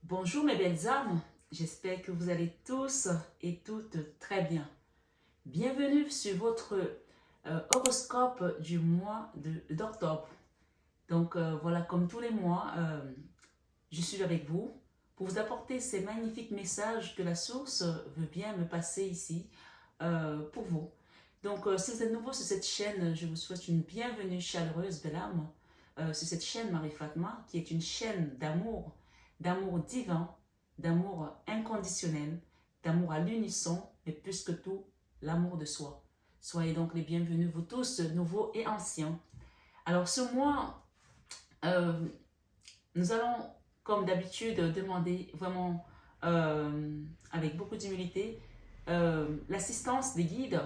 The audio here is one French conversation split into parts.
Bonjour mes belles âmes, j'espère que vous allez tous et toutes très bien. Bienvenue sur votre horoscope du mois d'octobre. Donc voilà, comme tous les mois, je suis avec vous pour vous apporter ces magnifiques messages que la source veut bien me passer ici pour vous. Donc si vous êtes nouveau sur cette chaîne, je vous souhaite une bienvenue chaleureuse, belle âme, sur cette chaîne Marie Fatma, qui est une chaîne d'amour divin, d'amour inconditionnel, d'amour à l'unisson, mais plus que tout, l'amour de soi. Soyez donc les bienvenus, vous tous, nouveaux et anciens. Alors ce mois, euh, nous allons, comme d'habitude, demander vraiment, avec beaucoup d'humilité, l'assistance des guides.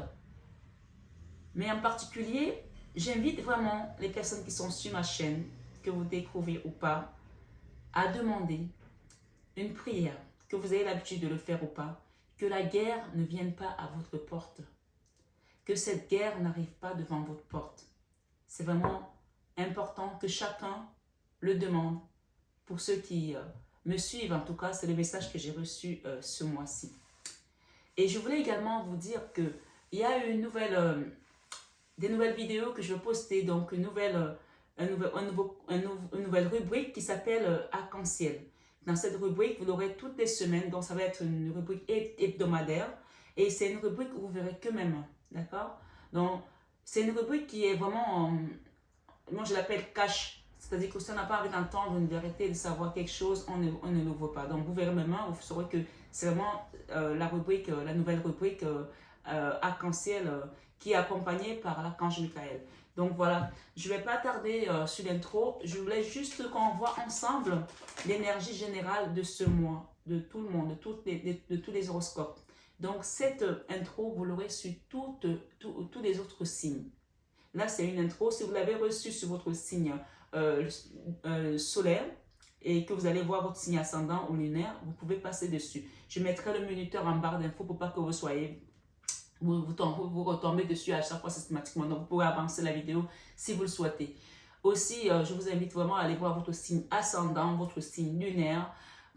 Mais en particulier, j'invite vraiment les personnes qui sont sur ma chaîne, que vous découvrez ou pas, à demander une prière, que vous ayez l'habitude de le faire ou pas, que la guerre ne vienne pas à votre porte, que cette guerre n'arrive pas devant votre porte. C'est vraiment important que chacun le demande. Pour ceux qui me suivent, en tout cas, c'est le message que j'ai reçu ce mois-ci. Et je voulais également vous dire qu'il y a des nouvelles vidéos que je vais poster, donc une nouvelle rubrique qui s'appelle Arc-en-ciel. Dans cette rubrique, vous l'aurez toutes les semaines, donc ça va être une rubrique hebdomadaire, et c'est une rubrique où vous verrez que mes mains, d'accord? Donc, c'est une rubrique qui est vraiment, moi je l'appelle cash, c'est-à-dire que si on n'a pas envie d'entendre une vérité, de savoir quelque chose, on ne l'ouvre pas. Donc, vous verrez mes mains, vous saurez que c'est vraiment la rubrique, la nouvelle rubrique Arc-en-ciel, qui est accompagné par l'archange Michael. Donc voilà, je ne vais pas tarder sur l'intro, je voulais juste qu'on voit ensemble l'énergie générale de ce mois, de tout le monde, de tous les horoscopes. Donc cette intro, vous l'aurez sur tous les autres signes. Là, c'est une intro, si vous l'avez reçue sur votre signe solaire, et que vous allez voir votre signe ascendant ou lunaire, vous pouvez passer dessus. Je mettrai le minuteur en barre d'infos pour pas que vous soyez vous retombez dessus à chaque fois systématiquement. Donc, vous pouvez avancer la vidéo si vous le souhaitez. Aussi, je vous invite vraiment à aller voir votre signe ascendant, votre signe lunaire,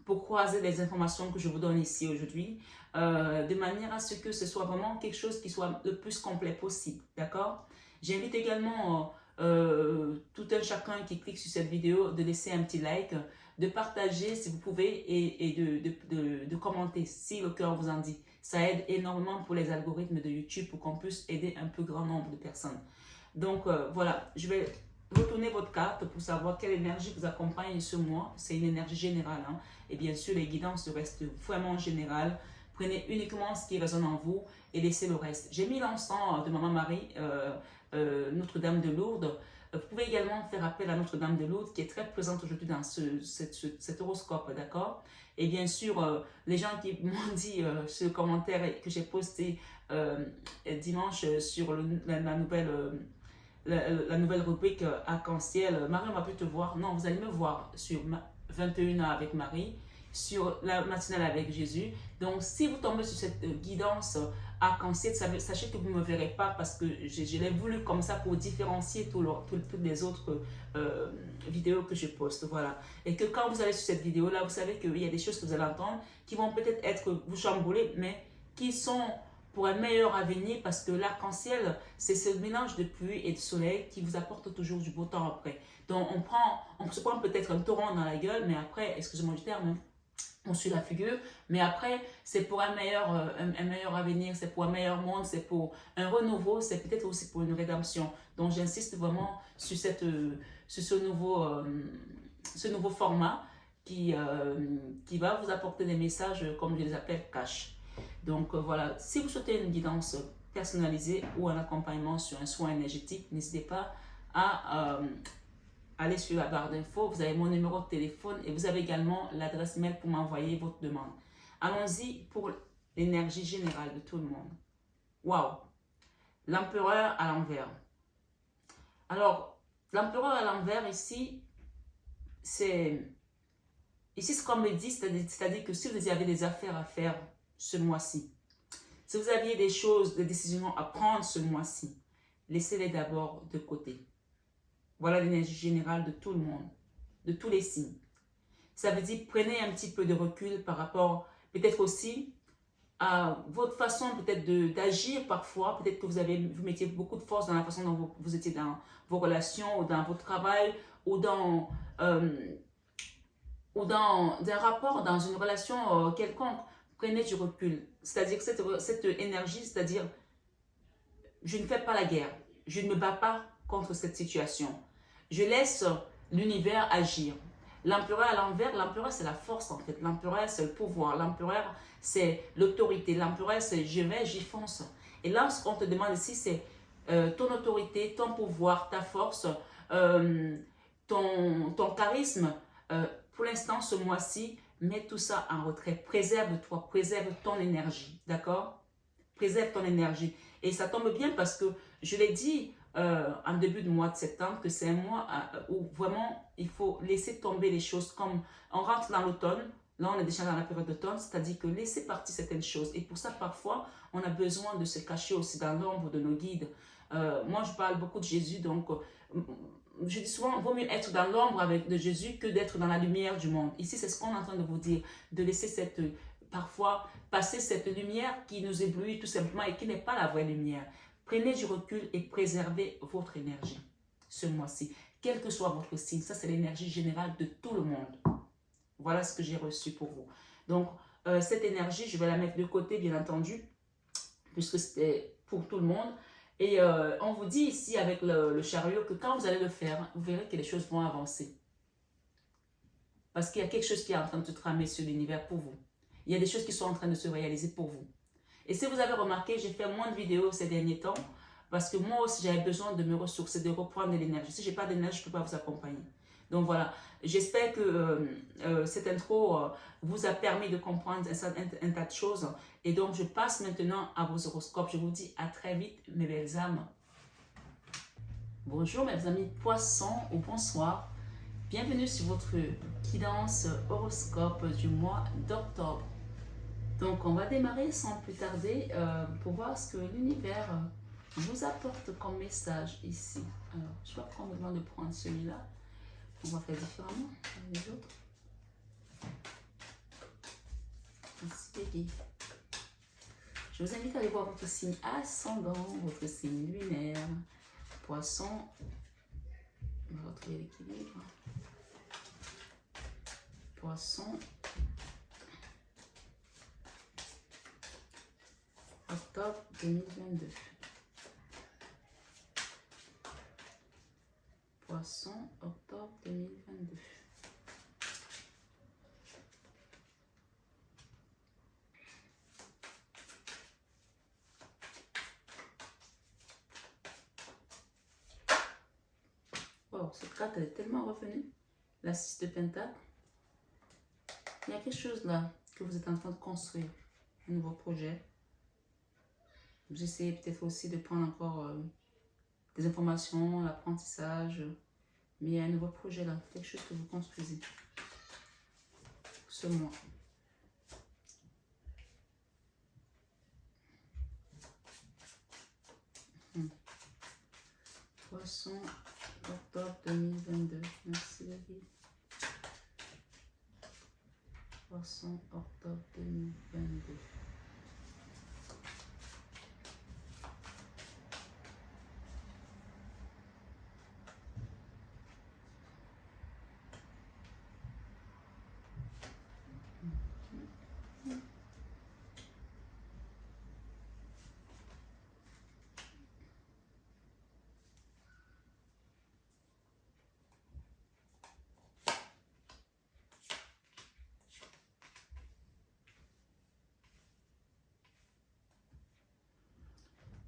pour croiser les informations que je vous donne ici aujourd'hui, de manière à ce que ce soit vraiment quelque chose qui soit le plus complet possible. D'accord? J'invite également tout un chacun qui clique sur cette vidéo de laisser un petit like, de partager si vous pouvez et de commenter si le cœur vous en dit. Ça aide énormément pour les algorithmes de YouTube pour qu'on puisse aider un plus grand nombre de personnes. Donc voilà, je vais retourner votre carte pour savoir quelle énergie vous accompagne ce mois. C'est une énergie générale, hein. Et bien sûr, les guidances restent vraiment générales. Prenez uniquement ce qui résonne en vous et laissez le reste. J'ai mis l'encens de Maman Marie, Notre-Dame de Lourdes. Vous pouvez également faire appel à Notre-Dame de Lourdes qui est très présente aujourd'hui dans cet horoscope, d'accord? Et bien sûr, les gens qui m'ont dit ce commentaire que j'ai posté dimanche sur la nouvelle rubrique Arc-en-ciel, Marie, on va plus te voir. Non, vous allez me voir sur 21h avec Marie, sur la matinale avec Jésus. Donc, si vous tombez sur cette guidance Arc-en-ciel, sachez que vous ne me verrez pas parce que je l'ai voulu comme ça pour différencier toutes les autres vidéos que je poste. Voilà. Et que quand vous allez sur cette vidéo-là, vous savez qu'il y a des choses que vous allez entendre qui vont peut-être vous chambouler, mais qui sont pour un meilleur avenir parce que l'arc-en-ciel, c'est ce mélange de pluie et de soleil qui vous apporte toujours du beau temps après. Donc on se prend peut-être un torrent dans la gueule, mais après, excusez-moi du terme, hein, on suit la figure, mais après, c'est pour un meilleur avenir, c'est pour un meilleur monde, c'est pour un renouveau, c'est peut-être aussi pour une rédemption. Donc, j'insiste vraiment sur ce nouveau format qui va vous apporter des messages, comme je les appelle, cash. Donc, voilà, si vous souhaitez une guidance personnalisée ou un accompagnement sur un soin énergétique, n'hésitez pas à allez sur la barre d'infos, vous avez mon numéro de téléphone et vous avez également l'adresse mail pour m'envoyer votre demande. Allons-y pour l'énergie générale de tout le monde. Waouh! L'empereur à l'envers. Alors, l'empereur à l'envers ici, c'est ce qu'on me dit, c'est-à-dire que si vous avez des affaires à faire ce mois-ci, si vous aviez des choses, des décisions à prendre ce mois-ci, laissez-les d'abord de côté. Voilà l'énergie générale de tout le monde, de tous les signes. Ça veut dire prenez un petit peu de recul par rapport peut-être aussi à votre façon peut-être d'agir parfois. Peut-être que vous mettiez beaucoup de force dans la façon dont vous étiez dans vos relations ou dans votre travail euh, ou dans un rapport, dans une relation quelconque. Prenez du recul. C'est-à-dire que cette énergie, c'est-à-dire je ne fais pas la guerre. Je ne me bats pas contre cette situation. Je laisse l'univers agir. L'empereur à l'envers, l'empereur c'est la force en fait. L'empereur c'est le pouvoir. L'empereur c'est l'autorité. L'empereur c'est je vais, j'y fonce. Et là, ce qu'on te demande ici, c'est ton autorité, ton pouvoir, ta force, ton charisme. Pour l'instant, ce mois-ci, mets tout ça en retrait. Préserve-toi, préserve ton énergie. D'accord? Préserve ton énergie. Et ça tombe bien parce que je l'ai dit en début de mois de septembre que c'est un mois où vraiment il faut laisser tomber les choses comme on rentre dans l'automne. Là, on est déjà dans la période d'automne, c'est-à-dire que laisser partir certaines choses. Et pour ça, parfois, on a besoin de se cacher aussi dans l'ombre de nos guides. Moi, je parle beaucoup de Jésus, donc je dis souvent, il vaut mieux être dans l'ombre de Jésus que d'être dans la lumière du monde. Ici, c'est ce qu'on est en train de vous dire, de laisser parfois passer cette lumière qui nous éblouit tout simplement et qui n'est pas la vraie lumière. Prenez du recul et préservez votre énergie ce mois-ci, quel que soit votre signe. Ça, c'est l'énergie générale de tout le monde. Voilà ce que j'ai reçu pour vous. Donc, cette énergie, je vais la mettre de côté, bien entendu, puisque c'était pour tout le monde. Et on vous dit ici avec le chariot que quand vous allez le faire, vous verrez que les choses vont avancer. Parce qu'il y a quelque chose qui est en train de se tramer sur l'univers pour vous. Il y a des choses qui sont en train de se réaliser pour vous. Et si vous avez remarqué, j'ai fait moins de vidéos ces derniers temps parce que moi aussi, j'avais besoin de me ressourcer, de reprendre de l'énergie. Si je n'ai pas d'énergie, je ne peux pas vous accompagner. Donc voilà, j'espère que cette intro vous a permis de comprendre un tas de choses. Et donc, je passe maintenant à vos horoscopes. Je vous dis à très vite, mes belles âmes. Bonjour, mes amis poissons, ou bonsoir. Bienvenue sur votre guidance horoscope du mois d'octobre. Donc, on va démarrer sans plus tarder pour voir ce que l'univers vous apporte comme message ici. Alors, je vais prendre le temps de prendre celui-là. On va faire différemment les autres. Ainsi, baby. Je vous invite à aller voir votre signe ascendant, votre signe lunaire, poisson. On va retrouver l'équilibre. Poisson. Octobre 2022. Poisson, octobre 2022. Wow, cette carte elle est tellement revenue. La 6 de Pentacle. Il y a quelque chose là que vous êtes en train de construire. Un nouveau projet. Vous essayez peut-être aussi de prendre encore des informations, l'apprentissage. Mais il y a un nouveau projet là, quelque chose que vous construisez. Ce mois. Poisson, octobre 2022. Merci David. Poisson, octobre 2022.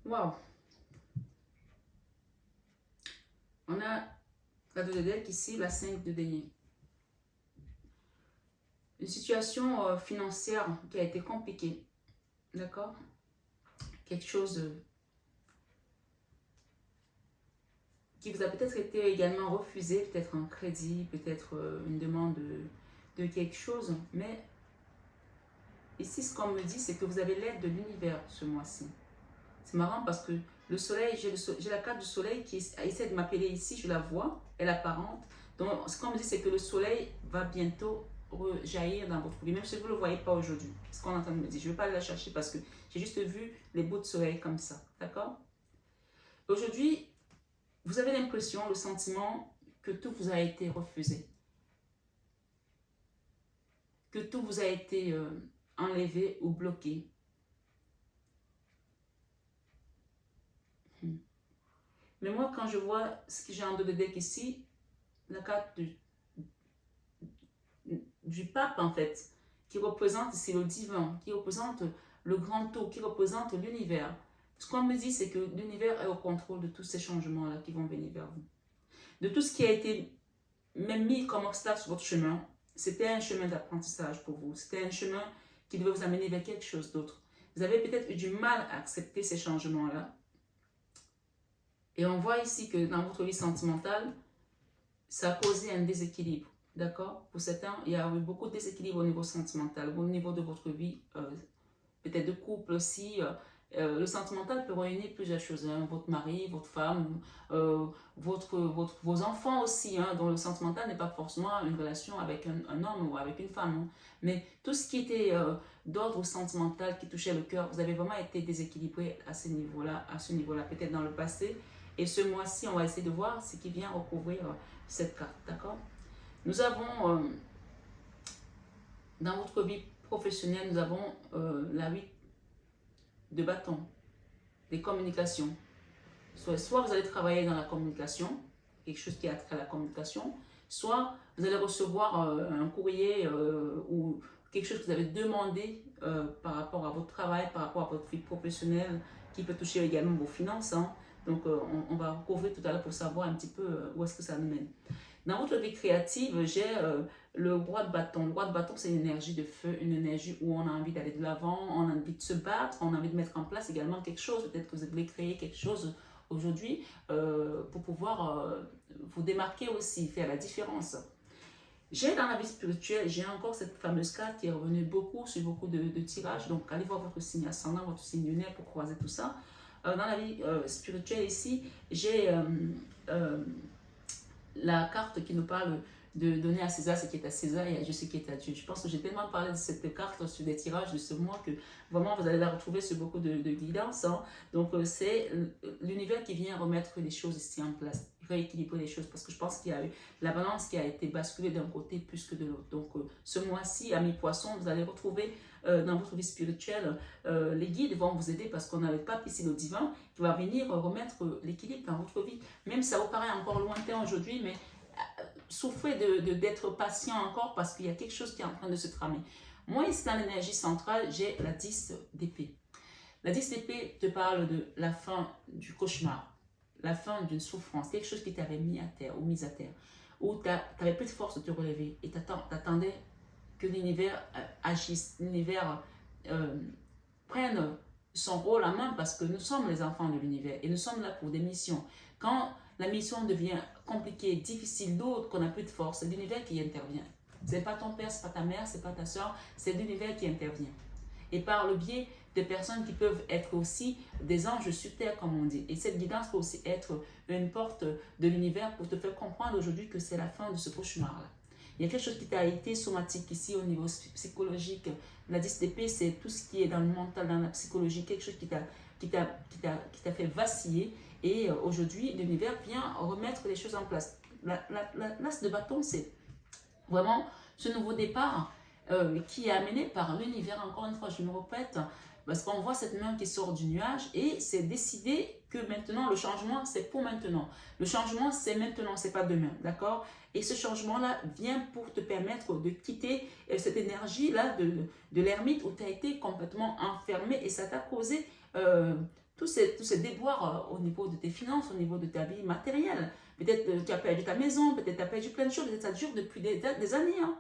Wow. On a la 2 de deck ici, la 5 de denier. Une situation financière qui a été compliquée. D'accord? Quelque chose qui vous a peut-être été également refusé, peut-être un crédit, peut-être une demande de quelque chose. Mais ici, ce qu'on me dit, c'est que vous avez l'aide de l'univers ce mois-ci. C'est marrant parce que le soleil, j'ai la carte du soleil qui essaie de m'appeler ici, je la vois, elle est apparente. Donc, ce qu'on me dit, c'est que le soleil va bientôt rejaillir dans votre vie, même si vous ne le voyez pas aujourd'hui. C'est ce qu'on est en train de me dire. Je ne vais pas aller la chercher parce que j'ai juste vu les bouts de soleil comme ça. D'accord? Aujourd'hui, vous avez l'impression, le sentiment que tout vous a été refusé. Que tout vous a été enlevé ou bloqué. Mais moi, quand je vois ce que j'ai en dos de deck ici, la carte du pape, en fait, qui représente ici le divin, qui représente le grand tout, qui représente l'univers. Ce qu'on me dit, c'est que l'univers est au contrôle de tous ces changements-là qui vont venir vers vous. De tout ce qui a été même mis comme obstacle sur votre chemin, c'était un chemin d'apprentissage pour vous. C'était un chemin qui devait vous amener vers quelque chose d'autre. Vous avez peut-être eu du mal à accepter ces changements-là. Et on voit ici que dans votre vie sentimentale, ça a causé un déséquilibre. D'accord? Pour certains, il y a eu beaucoup de déséquilibre au niveau sentimental, au niveau de votre vie, peut-être de couple aussi. Le sentimental peut réunir plusieurs choses. Hein. Votre mari, votre femme, vos enfants aussi. Hein, dont le sentimental n'est pas forcément une relation avec un homme ou avec une femme. Hein. Mais tout ce qui était d'ordre sentimental, qui touchait le cœur, vous avez vraiment été déséquilibré à ce niveau-là, peut-être dans le passé. Et ce mois-ci, on va essayer de voir ce qui vient recouvrir cette carte. D'accord? Nous avons, dans votre vie professionnelle, nous avons la 8 de bâton, des communications. Soit vous allez travailler dans la communication, quelque chose qui a trait à la communication, soit vous allez recevoir un courrier ou quelque chose que vous avez demandé par rapport à votre travail, par rapport à votre vie professionnelle, qui peut toucher également vos finances. Hein. Donc, on va recouvrir tout à l'heure pour savoir un petit peu où est-ce que ça nous mène. Dans votre vie créative, j'ai le roi de bâton. Le roi de bâton, c'est une énergie de feu, une énergie où on a envie d'aller de l'avant, on a envie de se battre, on a envie de mettre en place également quelque chose. Peut-être que vous voulez créer quelque chose aujourd'hui pour pouvoir vous démarquer aussi, faire la différence. J'ai dans la vie spirituelle, j'ai encore cette fameuse carte qui est revenue beaucoup sur beaucoup de tirages. Donc, allez voir votre signe ascendant, votre signe lunaire pour croiser tout ça. Dans la vie spirituelle ici, j'ai la carte qui nous parle de donner à César ce qui est à César et à Dieu ce qui est à Dieu. Je pense que j'ai tellement parlé de cette carte sur des tirages de ce mois que vraiment vous allez la retrouver sur beaucoup de guidance. Hein. Donc c'est l'univers qui vient remettre les choses ici en place, rééquilibrer les choses parce que je pense qu'il y a eu la balance qui a été basculée d'un côté plus que de l'autre. Donc ce mois-ci, amis poissons, vous allez retrouver dans votre vie spirituelle, les guides vont vous aider parce qu'on a le pape ici, le divin, qui va venir remettre l'équilibre dans votre vie. Même si ça vous paraît encore lointain aujourd'hui, mais souffrez d'être patient encore parce qu'il y a quelque chose qui est en train de se tramer. Moi, ici, dans l'énergie centrale, j'ai la 10 d'épée. La 10 d'épée te parle de la fin du cauchemar, la fin d'une souffrance, quelque chose qui t'avait mis à terre ou mise à terre, où tu n'avais plus de force de te relever et tu attendais que l'univers agisse, l'univers prenne son rôle en main parce que nous sommes les enfants de l'univers et nous sommes là pour des missions. Quand la mission devient compliquée, difficile, d'autres qu'on n'a plus de force, c'est l'univers qui intervient. Ce n'est pas ton père, ce n'est pas ta mère, ce n'est pas ta soeur, c'est l'univers qui intervient. Et par le biais de personnes qui peuvent être aussi des anges sur terre, comme on dit. Et cette guidance peut aussi être une porte de l'univers pour te faire comprendre aujourd'hui que c'est la fin de ce cauchemar-là. Il y a quelque chose qui t'a été somatique ici au niveau psychologique. La 10 d'épée, c'est tout ce qui est dans le mental, dans la psychologie, quelque chose qui t'a fait vaciller. Et aujourd'hui, l'univers vient remettre les choses en place. L'as de bâton, c'est vraiment ce nouveau départ qui est amené par l'univers. Encore une fois, je me répète, parce qu'on voit cette main qui sort du nuage et c'est décidé que maintenant, le changement, c'est pour maintenant. Le changement, c'est maintenant, c'est pas demain, d'accord? Et ce changement-là vient pour te permettre de quitter cette énergie-là de l'ermite où tu as été complètement enfermé et ça t'a causé tous ces déboires au niveau de tes finances, au niveau de ta vie matérielle. Peut-être tu as perdu ta maison, peut-être tu as perdu plein de choses, peut-être ça dure depuis des années. Hein.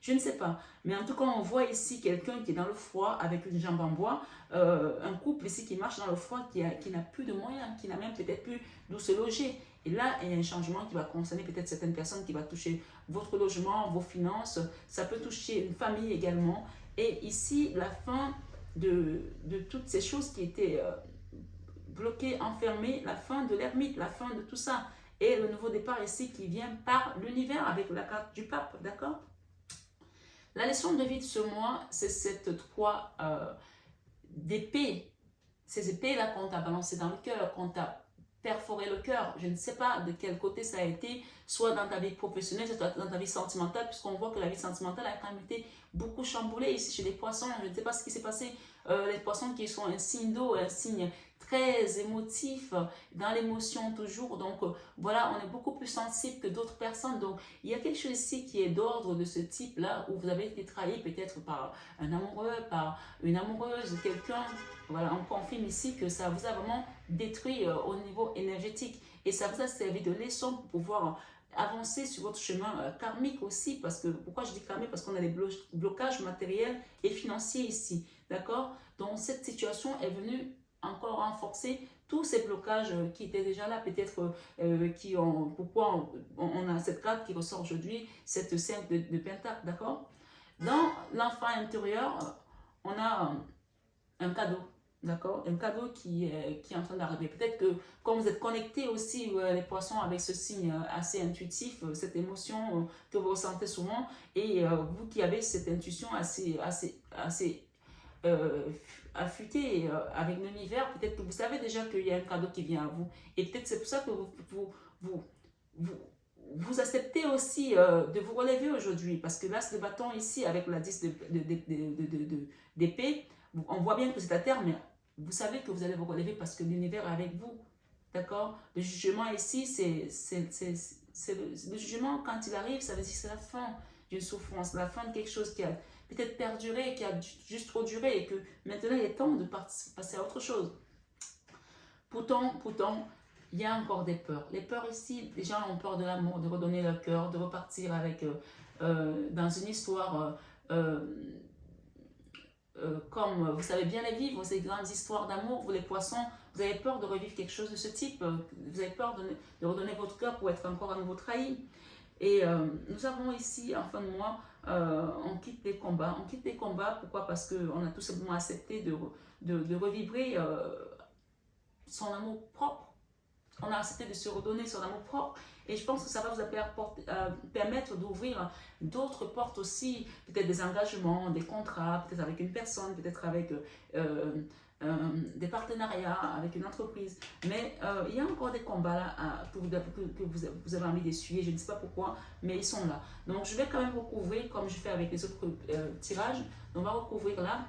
Je ne sais pas. Mais en tout cas, on voit ici quelqu'un qui est dans le froid avec une jambe en bois. Un couple ici qui marche dans le froid, qui n'a plus de moyens, qui n'a même peut-être plus d'où se loger. Et là, il y a un changement qui va concerner peut-être certaines personnes, qui va toucher votre logement, vos finances. Ça peut toucher une famille également. Et ici, la fin de toutes ces choses qui étaient bloquées, enfermées, la fin de l'ermite, la fin de tout ça. Et le nouveau départ ici qui vient par l'univers avec la carte du pape, d'accord? La leçon de vie de ce mois, c'est cette 3 d'épée. Ces épées-là qu'on t'a balancées dans le cœur, qu'on t'a perforé le cœur. Je ne sais pas de quel côté ça a été, soit dans ta vie professionnelle, soit dans ta vie sentimentale, puisqu'on voit que la vie sentimentale a quand même été beaucoup chamboulée ici chez les poissons. Je ne sais pas ce qui s'est passé. Les poissons qui sont un signe d'eau, un signe très émotif, dans l'émotion toujours. Donc voilà, on est beaucoup plus sensible que d'autres personnes. Donc il y a quelque chose ici qui est d'ordre de ce type-là, où vous avez été trahi peut-être par un amoureux, par une amoureuse, quelqu'un. Voilà, on confirme ici que ça vous a vraiment détruit au niveau énergétique. Et ça vous a servi de leçon pour pouvoir avancer sur votre chemin karmique aussi. Parce que, pourquoi je dis karmique? Parce qu'on a des blocages matériels et financiers ici. D'accord? Donc cette situation est venue encore renforcer tous ces blocages qui étaient déjà là, peut-être pourquoi on a cette carte qui ressort aujourd'hui, cette 5 de Pentacle, d'accord? Dans l'enfant intérieur, on a un cadeau, d'accord? Un cadeau qui est en train d'arriver. Peut-être que comme vous êtes connectés aussi, les poissons, avec ce signe assez intuitif, cette émotion que vous ressentez souvent, et vous qui avez cette intuition assez affûté avec l'univers, peut-être que vous savez déjà qu'il y a un cadeau qui vient à vous. Et peut-être c'est pour ça que vous, vous acceptez aussi de vous relever aujourd'hui. Parce que là, c'est le bâton ici avec la 10 d'épée. On voit bien que c'est à terre, mais vous savez que vous allez vous relever parce que l'univers est avec vous. D'accord? Le jugement ici, c'est le jugement, quand il arrive, ça veut dire que c'est la fin d'une souffrance, la fin de quelque chose qui a peut-être perduré, qui a juste trop duré, et que maintenant il est temps de passer à autre chose. Pourtant, il y a encore des peurs. Les peurs ici, les gens ont peur de l'amour, de redonner leur cœur, de repartir avec dans une histoire comme vous savez bien les vivre, ces grandes histoires d'amour. Vous les poissons, vous avez peur de revivre quelque chose de ce type. Vous avez peur de redonner votre cœur pour être encore à nouveau trahi. Et nous avons ici, en fin de mois, on quitte les combats. On quitte les combats, pourquoi? Parce qu'on a tout simplement accepté de revivrer son amour propre. On a accepté de se redonner son amour propre. Et je pense que ça va vous permettre d'ouvrir d'autres portes aussi, peut-être des engagements, des contrats, peut-être avec une personne, peut-être avec des partenariats, avec une entreprise. Mais il y a encore des combats là, que vous avez envie d'essuyer, je ne sais pas pourquoi, mais ils sont là. Donc je vais quand même recouvrir, comme je fais avec les autres tirages. On va recouvrir là.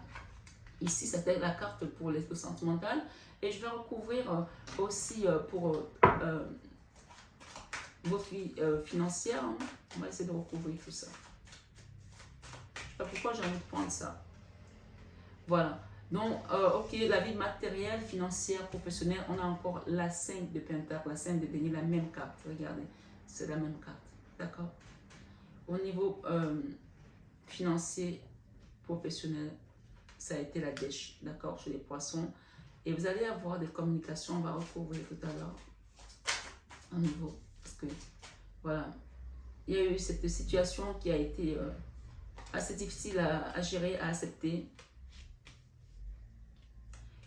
Ici, c'était la carte pour l'esprit sentimental. Et je vais recouvrir aussi pour votre vie financière. On va essayer de recouvrir tout ça. Je ne sais pas pourquoi j'ai envie de prendre ça. Voilà. Donc, ok, la vie matérielle, financière, professionnelle, on a encore la 5 de Pentacle, la 5 de denier, la même carte. Regardez, c'est la même carte. D'accord? Au niveau financier, professionnel, ça a été la dèche, d'accord, chez les poissons. Et vous allez avoir des communications, on va recouvrir tout à l'heure, au niveau, parce que, voilà, il y a eu cette situation qui a été assez difficile à gérer, à accepter.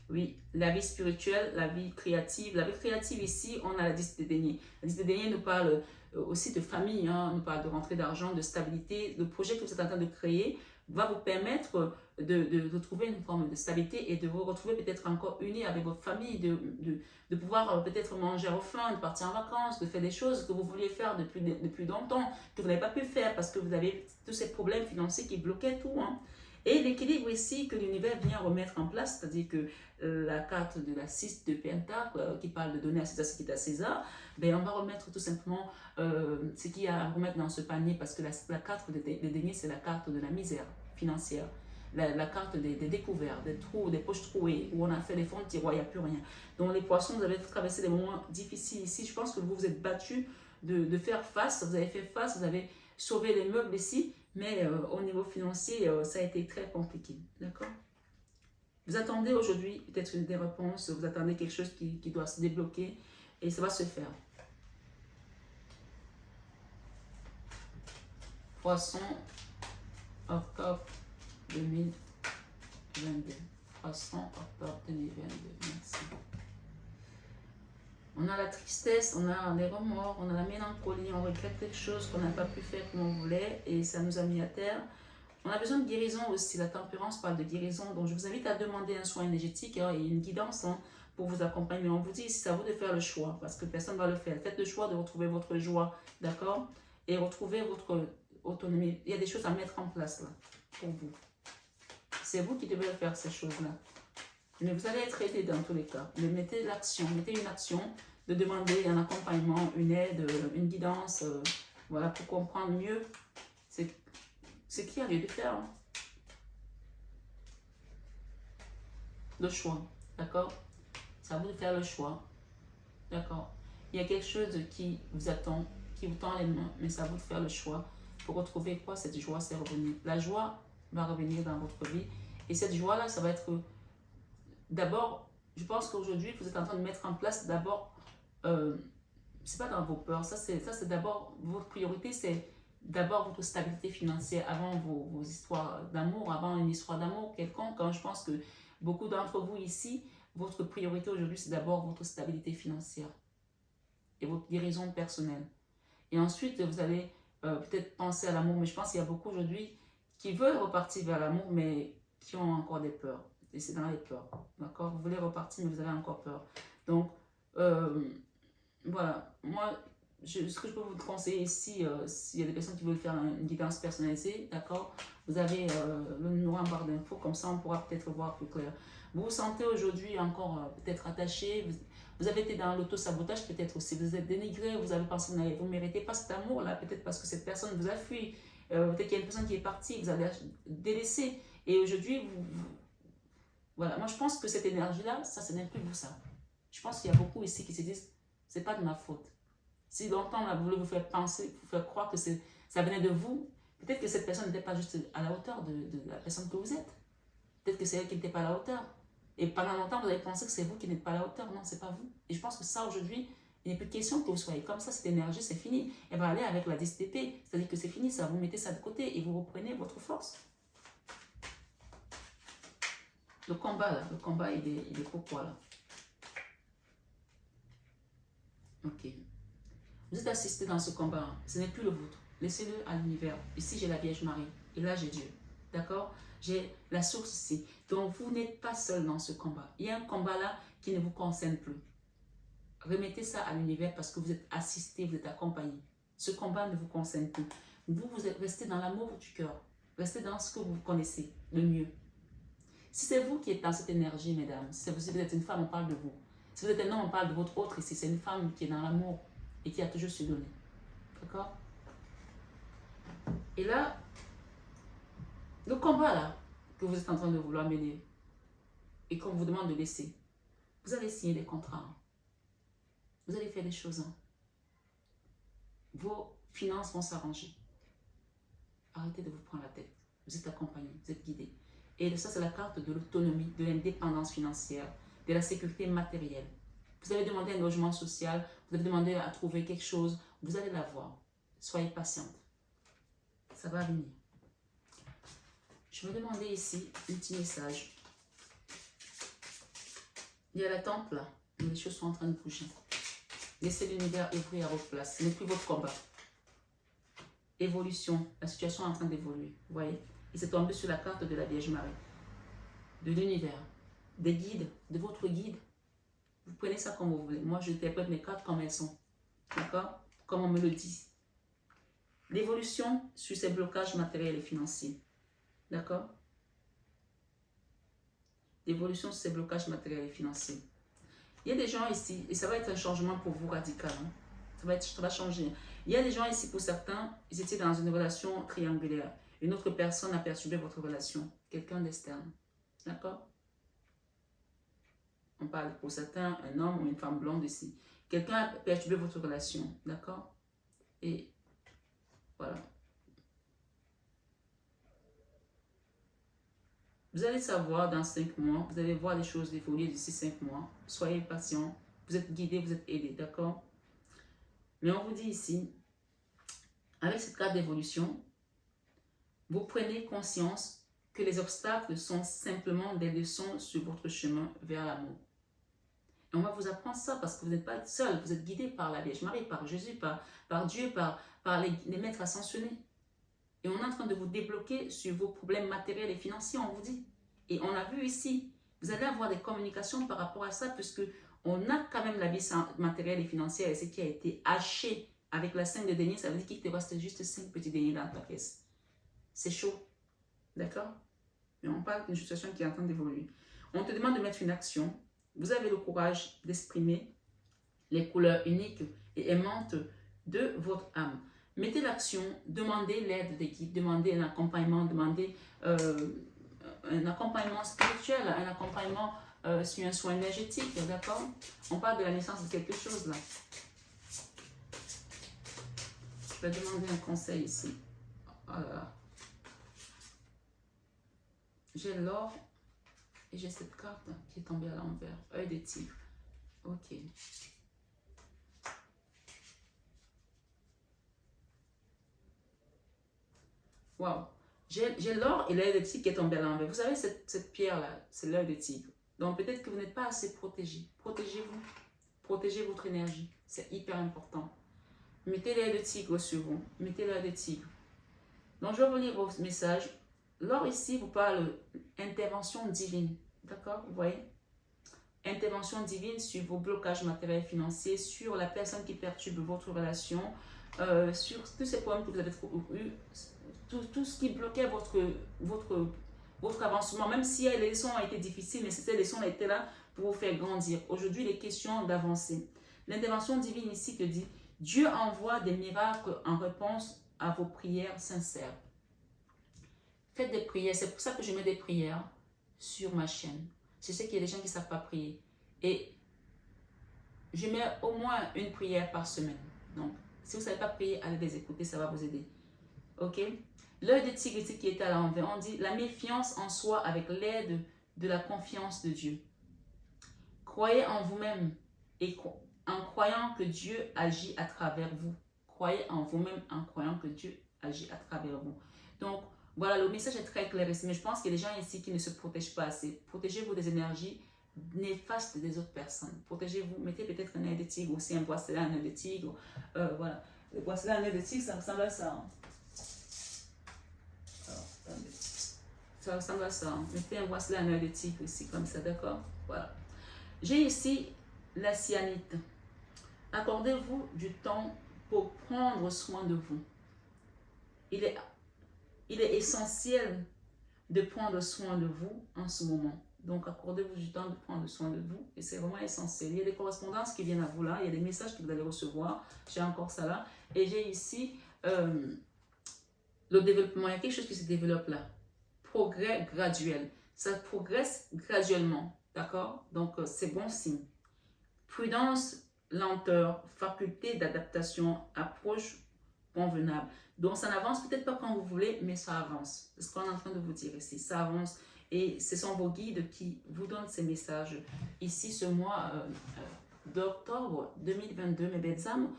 Oui, la vie spirituelle, la vie créative. La vie créative ici, on a la 10 de denier. La 10 de denier nous parle aussi de famille, hein, nous parle de rentrée d'argent, de stabilité. Le projet que vous êtes en train de créer va vous permettre de retrouver une forme de stabilité et de vous retrouver peut-être encore unis avec votre famille, de pouvoir peut-être manger à vos faim, de partir en vacances, de faire des choses que vous vouliez faire depuis longtemps, que vous n'avez pas pu faire parce que vous avez tous ces problèmes financiers qui bloquaient tout. Hein. Et l'équilibre ici que l'univers vient remettre en place, c'est-à-dire que la carte de la 6 de Pentacle qui parle de donner à César ce qui est à César, ben on va remettre tout simplement ce qu'il y a à remettre dans ce panier parce que la carte des deniers, c'est la carte de la misère financière. La carte des découvertes, des trous, des poches trouées, où on a fait les fonds de tiroir, il n'y a plus rien. Donc les poissons, vous avez traversé des moments difficiles ici. Je pense que vous vous êtes battus de faire face, vous avez fait face, vous avez sauvé les meubles ici, mais au niveau financier, ça a été très compliqué. D'accord? Vous attendez aujourd'hui peut-être des réponses, vous attendez quelque chose qui doit se débloquer, et ça va se faire. Poisson, octobre 2022. Poisson, octobre 2022. Merci. On a la tristesse, on a les remords, on a la mélancolie, on regrette quelque chose qu'on n'a pas pu faire comme on voulait et ça nous a mis à terre. On a besoin de guérison aussi. La tempérance parle de guérison. Donc, je vous invite à demander un soin énergétique et une guidance pour vous accompagner. Mais on vous dit, c'est à vous de faire le choix parce que personne ne va le faire. Faites le choix de retrouver votre joie, d'accord? Et retrouver votre autonomie. Il y a des choses à mettre en place là pour vous. C'est vous qui devez faire ces choses-là. Mais vous allez être aidé dans tous les cas. Mais mettez l'action, mettez une action de demander un accompagnement, une aide, une guidance, voilà, pour comprendre mieux ce qu'il y a lieu de faire. Hein. Le choix, d'accord? C'est à vous de faire le choix, d'accord? Il y a quelque chose qui vous attend, qui vous tend les mains, mais c'est à vous de faire le choix pour retrouver quoi? Cette joie, c'est revenir. La joie va revenir dans votre vie. Et cette joie-là, ça va être d'abord, je pense qu'aujourd'hui, vous êtes en train de mettre en place d'abord, c'est pas dans vos peurs, ça c'est d'abord, votre priorité, c'est d'abord votre stabilité financière avant vos histoires d'amour, avant une histoire d'amour quelconque. Quand je pense que beaucoup d'entre vous ici, votre priorité aujourd'hui, c'est d'abord votre stabilité financière et votre guérison personnelle. Et ensuite, vous allez peut-être penser à l'amour, mais je pense qu'il y a beaucoup aujourd'hui qui veulent repartir vers l'amour, mais qui ont encore des peurs. Et c'est dans les peurs, d'accord? Vous voulez repartir, mais vous avez encore peur. Donc, voilà, moi, ce que je peux vous conseiller ici, s'il y a des personnes qui veulent faire une guidance personnalisée, d'accord? Vous avez le numéro en barre d'infos, comme ça on pourra peut-être voir plus clair. Vous vous sentez aujourd'hui encore peut-être attaché, vous avez été dans l'auto-sabotage peut-être aussi, vous êtes dénigré, vous avez pensé que vous ne méritez pas cet amour-là, peut-être parce que cette personne vous a fui, peut-être qu'il y a une personne qui est partie, vous avez délaissé, et aujourd'hui, voilà, moi je pense que cette énergie-là, ça ce n'est plus vous ça. Je pense qu'il y a beaucoup ici qui se disent, c'est pas de ma faute. Si longtemps on a voulu vous faire penser, vous faire croire que ça venait de vous, peut-être que cette personne n'était pas juste à la hauteur de la personne que vous êtes. Peut-être que c'est elle qui n'était pas à la hauteur. Et pendant longtemps, vous avez pensé que c'est vous qui n'êtes pas à la hauteur. Non, c'est pas vous. Et je pense que ça, aujourd'hui, il n'est plus de question que vous soyez comme ça. Cette énergie, c'est fini. Elle va aller avec la DSTP. C'est-à-dire que c'est fini, ça. Vous mettez ça de côté et vous reprenez votre force. Le combat, là. Le combat, il est pourquoi, là? Ok. Vous êtes assisté dans ce combat. Ce n'est plus le vôtre. Laissez-le à l'univers. Ici, j'ai la Vierge Marie. Et là, j'ai Dieu. D'accord? J'ai la source ici. Donc, vous n'êtes pas seul dans ce combat. Il y a un combat là qui ne vous concerne plus. Remettez ça à l'univers parce que vous êtes assisté, vous êtes accompagné. Ce combat ne vous concerne plus. Vous êtes resté dans l'amour du cœur. Restez dans ce que vous connaissez le mieux. Si c'est vous qui êtes dans cette énergie, mesdames, si vous êtes une femme, on parle de vous. Si vous êtes un homme, on parle de votre autre ici. C'est une femme qui est dans l'amour et qui a toujours su donner. D'accord? Et là, le combat là, que vous êtes en train de vouloir mener, et qu'on vous demande de laisser, vous allez signer des contrats. Vous allez faire des choses. Vos finances vont s'arranger. Arrêtez de vous prendre la tête. Vous êtes accompagné, vous êtes guidé. Et ça, c'est la carte de l'autonomie, de l'indépendance financière, de la sécurité matérielle. Vous avez demandé un logement social, vous avez demandé à trouver quelque chose, vous allez l'avoir. Soyez patiente. Ça va venir. Je vais demander ici un petit message. Il y a la tempe là, mais les choses sont en train de bouger. Laissez l'univers ouvrir à votre place. Ce n'est plus votre combat. Évolution. La situation est en train d'évoluer. Vous voyez? Et c'est tombé sur la carte de la Vierge Marie. De l'univers. Des guides. De votre guide. Vous prenez ça comme vous voulez. Moi, je interprète mes cartes comme elles sont. D'accord? Comme on me le dit. L'évolution sur ces blocages matériels et financiers. D'accord? L'évolution sur ces blocages matériels et financiers. Il y a des gens ici, et ça va être un changement pour vous radical. Hein? Ça va changer. Il y a des gens ici, pour certains, ils étaient dans une relation triangulaire. Une autre personne a perturbé votre relation. Quelqu'un d'externe. D'accord? On parle pour certains, un homme ou une femme blonde ici. Quelqu'un a perturbé votre relation. D'accord? Et voilà. Vous allez savoir dans 5 mois, vous allez voir les choses évoluer d'ici 5 mois. Soyez patient, vous êtes guidé, vous êtes aidé, d'accord? Mais on vous dit ici, avec cette carte d'évolution, vous prenez conscience que les obstacles sont simplement des leçons sur votre chemin vers l'amour. Et on va vous apprendre ça parce que vous n'êtes pas seul, vous êtes guidé par la Vierge Marie, par Jésus, par Dieu, par les maîtres ascensionnés. Et on est en train de vous débloquer sur vos problèmes matériels et financiers, on vous dit. Et on a vu ici, vous allez avoir des communications par rapport à ça, puisque on a quand même la vie matérielle et financière et ce qui a été haché avec la 5 de denier, ça veut dire qu'il te reste juste 5 petits deniers dans ta caisse. C'est chaud, d'accord? Mais on parle d'une situation qui est en train d'évoluer. On te demande de mettre une action. Vous avez le courage d'exprimer les couleurs uniques et aimantes de votre âme. Mettez l'action, demandez l'aide des guides, demandez un accompagnement, demandez un accompagnement spirituel, un accompagnement sur un soin énergétique, d'accord? On parle de la naissance de quelque chose là. Je vais demander un conseil ici. Voilà. J'ai l'or et j'ai cette carte qui est tombée à l'envers. Œil de tigre. Ok. Wow. J'ai l'or et l'œil de tigre qui est tombé à l'envers. Vous savez, cette pierre-là, c'est l'œil de tigre. Donc peut-être que vous n'êtes pas assez protégé. Protégez-vous. Protégez votre énergie. C'est hyper important. Mettez l'œil de tigre sur vous. Mettez l'œil de tigre. Donc je vais vous lire vos messages. L'or ici vous parle d'intervention divine. D'accord? Vous voyez? Intervention divine sur vos blocages matériels et financiers, sur la personne qui perturbe votre relation, sur tous ces problèmes que vous avez eu, tout ce qui bloquait votre avancement, même si les leçons ont été difficiles, mais ces leçons étaient là pour vous faire grandir. Aujourd'hui, il est question d'avancer. L'intervention divine ici te dit, Dieu envoie des miracles en réponse à vos prières sincères. Faites des prières, c'est pour ça que je mets des prières sur ma chaîne. Je sais qu'il y a des gens qui ne savent pas prier. Et je mets au moins une prière par semaine. Donc, si vous ne savez pas prier, allez les écouter, ça va vous aider. Ok? L'œil de tigre ici qui est à l'envers, on dit la méfiance en soi avec l'aide de la confiance de Dieu. Croyez en vous-même et en croyant que Dieu agit à travers vous. Croyez en vous-même en croyant que Dieu agit à travers vous. Donc, voilà, le message est très clair ici, mais je pense qu'il y a des gens ici qui ne se protègent pas assez. Protégez-vous des énergies néfastes des autres personnes. Protégez-vous, mettez peut-être un œil de tigre, aussi un bracelet, un œil de tigre. Voilà, le bracelet, un œil de tigre, ça ressemble à ça. Hein. Alors, attendez. Ça ressemble à ça. Hein. Mettez un bracelet, un œil de tigre ici, comme ça, d'accord? Voilà. J'ai ici la cyanite. Accordez-vous du temps pour prendre soin de vous. Il est essentiel de prendre soin de vous en ce moment. Donc, accordez-vous du temps de prendre soin de vous. Et c'est vraiment essentiel. Il y a des correspondances qui viennent à vous là. Il y a des messages que vous allez recevoir. J'ai encore ça là. Et j'ai ici le développement. Il y a quelque chose qui se développe là. Progrès graduel. Ça progresse graduellement. D'accord? Donc, c'est bon signe. Prudence, lenteur, faculté d'adaptation, approche convenable. Donc, ça n'avance peut-être pas quand vous voulez, mais ça avance. C'est ce qu'on est en train de vous dire ici. Ça avance. Et ce sont vos guides qui vous donnent ces messages. Ici, ce mois d'octobre 2022, mes belles âmes,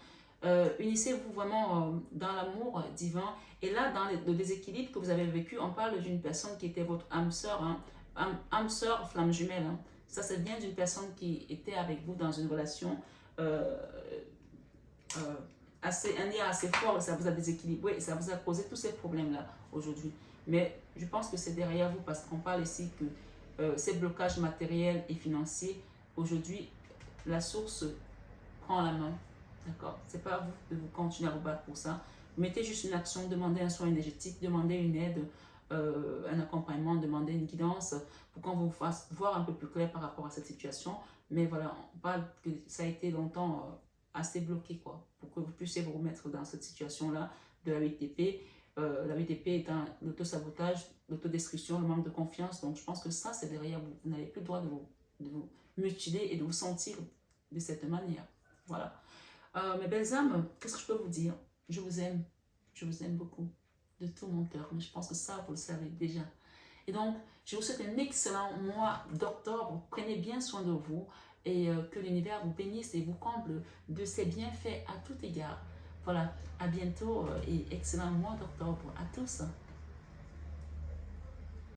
unissez-vous vraiment dans l'amour divin. Et là, dans le déséquilibre que vous avez vécu, on parle d'une personne qui était votre âme sœur, hein, âme sœur, flamme jumelle. Hein. Ça vient d'une personne qui était avec vous dans une relation un lien assez fort, et ça vous a déséquilibré et ça vous a causé tous ces problèmes-là aujourd'hui. Mais je pense que c'est derrière vous parce qu'on parle ici que ces blocages matériels et financiers, aujourd'hui, la source prend la main. D'accord? C'est pas à vous de vous continuer à vous battre pour ça. Mettez juste une action, demandez un soin énergétique, demandez une aide, un accompagnement, demandez une guidance pour qu'on vous fasse voir un peu plus clair par rapport à cette situation. Mais voilà, on parle que ça a été longtemps assez bloqué, quoi, pour que vous puissiez vous remettre dans cette situation-là de la WTP. La WTP étant l'autosabotage, l'autodestruction, le manque de confiance. Donc, je pense que ça, c'est derrière vous. Vous n'avez plus le droit de vous mutiler et de vous sentir de cette manière. Voilà. Mes belles âmes, qu'est-ce que je peux vous dire? Je vous aime. Je vous aime beaucoup. De tout mon cœur. Mais je pense que ça, vous le savez déjà. Et donc, je vous souhaite un excellent mois d'octobre. Prenez bien soin de vous et que l'univers vous bénisse et vous comble de ses bienfaits à tout égard. Voilà, à bientôt et excellent mois d'octobre à tous.